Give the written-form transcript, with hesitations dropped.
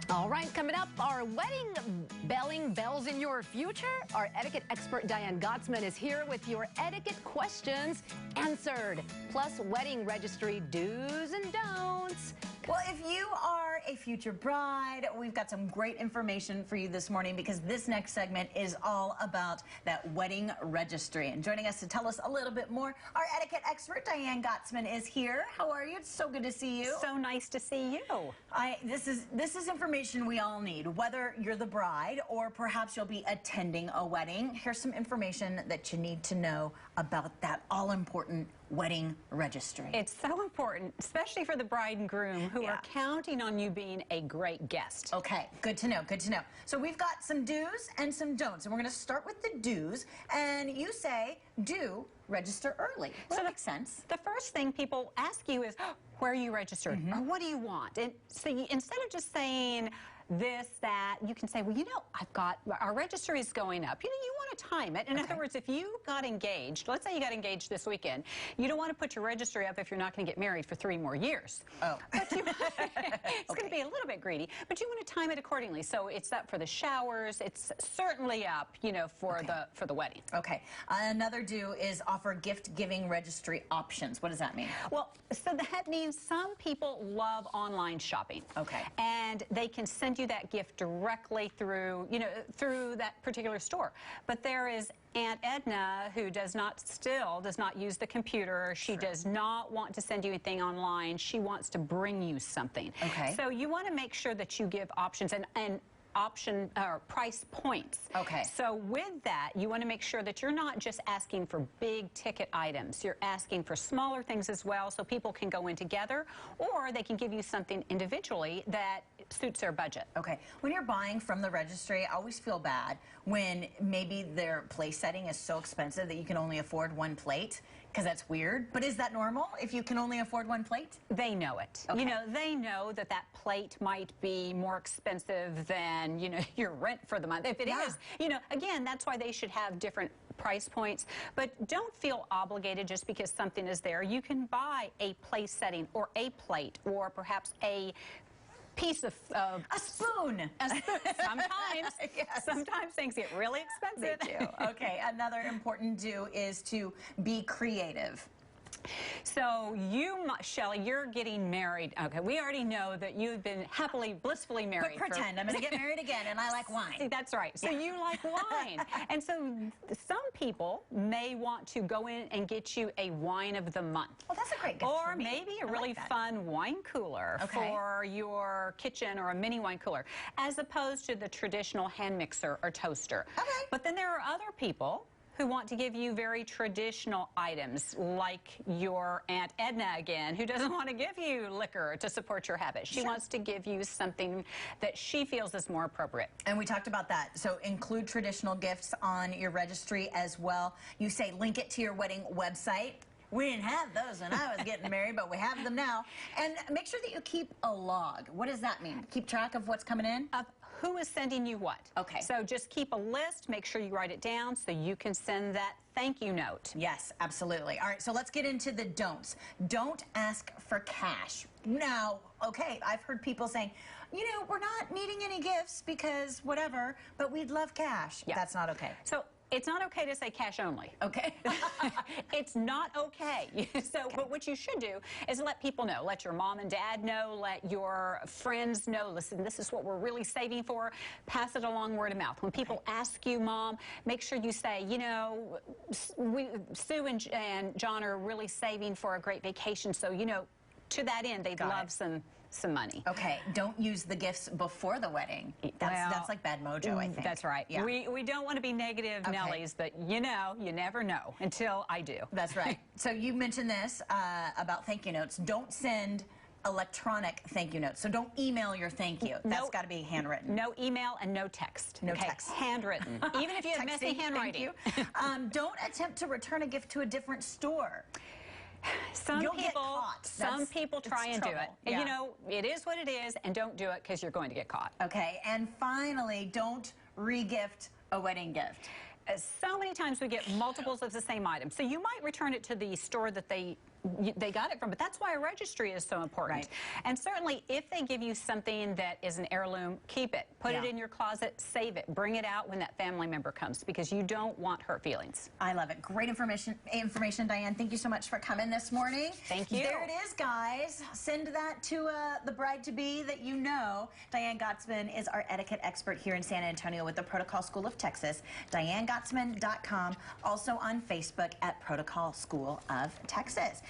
All right, coming up, are wedding bells in your future? Our etiquette expert Diane Gottsman is here with your etiquette questions answered, plus wedding registry do's and don'ts. Well, if you are a future bride, we've got some great information for you this morning because this next segment is all about that wedding registry. And joining us to tell us a little bit more, our etiquette expert Diane Gottsman is here. How are you? It's so good to see you. So nice to see you. This is information we all need, whether you're the bride or perhaps you'll be attending a wedding. Here's some information that you need to know about that all-important wedding registry. It's so important, especially for the bride and groom who are counting on you being a great guest. Okay, good to know, good to know. So we've got some do's and some don'ts, and we're going to start with the do's, and you say, do register early. Well, that makes sense. The first thing people ask you is, where are you registered? Or what do you want? And so instead of just saying this, that, you can say, well, you know, our registry is going up. You know, you want to time it. In other words, if you got engaged, let's say you got engaged this weekend, you don't want to put your registry up if you're not going to get married for 3 more years. Oh. But it's going to be a little bit greedy, but you want to time it accordingly. So it's up for the showers. It's certainly up, you know, for the wedding. Okay. Another do is offer gift-giving registry options. What does that mean? Well, so that means some people love online shopping. Okay. And they can send you that gift directly through, you know, through that particular store. But there is Aunt Edna who does not use the computer. She does not want to send you anything online. She wants to bring you something. Okay. So you want to make sure that you give options and option or price points. Okay. So with that, you want to make sure that you're not just asking for big ticket items. You're asking for smaller things as well, so people can go in together, or they can give you something individually that suits their budget. Okay. When you're buying from the registry, I always feel bad when maybe their place setting is so expensive that you can only afford 1 plate, because that's weird. But is that normal if you can only afford 1 plate? They know it. Okay. You know, they know that that plate might be more expensive than, you know, your rent for the month. If it is, you know, again, that's why they should have different price points. But don't feel obligated just because something is there. You can buy a place setting or a plate or perhaps a piece of a spoon. Sometimes. Yes. Sometimes things get really expensive. They do. Okay, another important do is to be creative. So you, Shelley, you're getting married. Okay, we already know that you've been happily, blissfully married. But pretend I'm going to get married again, and I like wine. See, that's right. So you like wine. And so some people may want to go in and get you a wine of the month. Well, that's a great gift or for me. Maybe a really fun wine cooler for your kitchen, or a mini wine cooler, as opposed to the traditional hand mixer or toaster. Okay. But then there are other people who want to give you very traditional items, like your Aunt Edna again, who doesn't want to give you liquor to support your habit. She wants to give you something that she feels is more appropriate. And we talked about that. So include traditional gifts on your registry as well. You say link it to your wedding website. We didn't have those when I was getting married, but we have them now. And make sure that you keep a log. What does that mean? Keep track of what's coming in? Of who is sending you what. Okay. So just keep a list. Make sure you write it down so you can send that thank you note. Yes, absolutely. All right, so let's get into the don'ts. Don't ask for cash. Now, okay, I've heard people saying, you know, we're not needing any gifts because whatever, but we'd love cash. Yeah. That's not okay. So it's not okay to say cash only. Okay. It's not okay. So, but what you should do is let people know. Let your mom and dad know. Let your friends know. Listen, this is what we're really saving for. Pass it along word of mouth. When people ask you, Mom, make sure you say, you know, Sue and John are really saving for a great vacation. So, you know, to that end, they'd love some money. Okay, don't use the gifts before the wedding. That's like bad mojo, I think. That's right. Yeah. We don't want to be negative Nellies, but you know, you never know until I do. That's right. So you mentioned this about thank you notes. Don't send electronic thank you notes. So don't email your thank you. That's got to be handwritten. No email and no text. No text. Handwritten. Even if you have messy handwriting. Don't attempt to return a gift to a different store. Some people try and do it. Yeah. You know, it is what it is, and don't do it because you're going to get caught. Okay, and finally, don't re-gift a wedding gift. So many times we get multiples of the same item. So you might return it to the store that they they got it from. But that's why a registry is so important. Right. And certainly, if they give you something that is an heirloom, keep it. Put it in your closet, save it, bring it out when that family member comes, because you don't want hurt feelings. I love it. Great information, Diane. Thank you so much for coming this morning. Thank you. There it is, guys. Send that to the bride-to-be that you know. Diane Gottsman is our etiquette expert here in San Antonio with the Protocol School of Texas. DianeGottsman.com. Also on Facebook at Protocol School of Texas.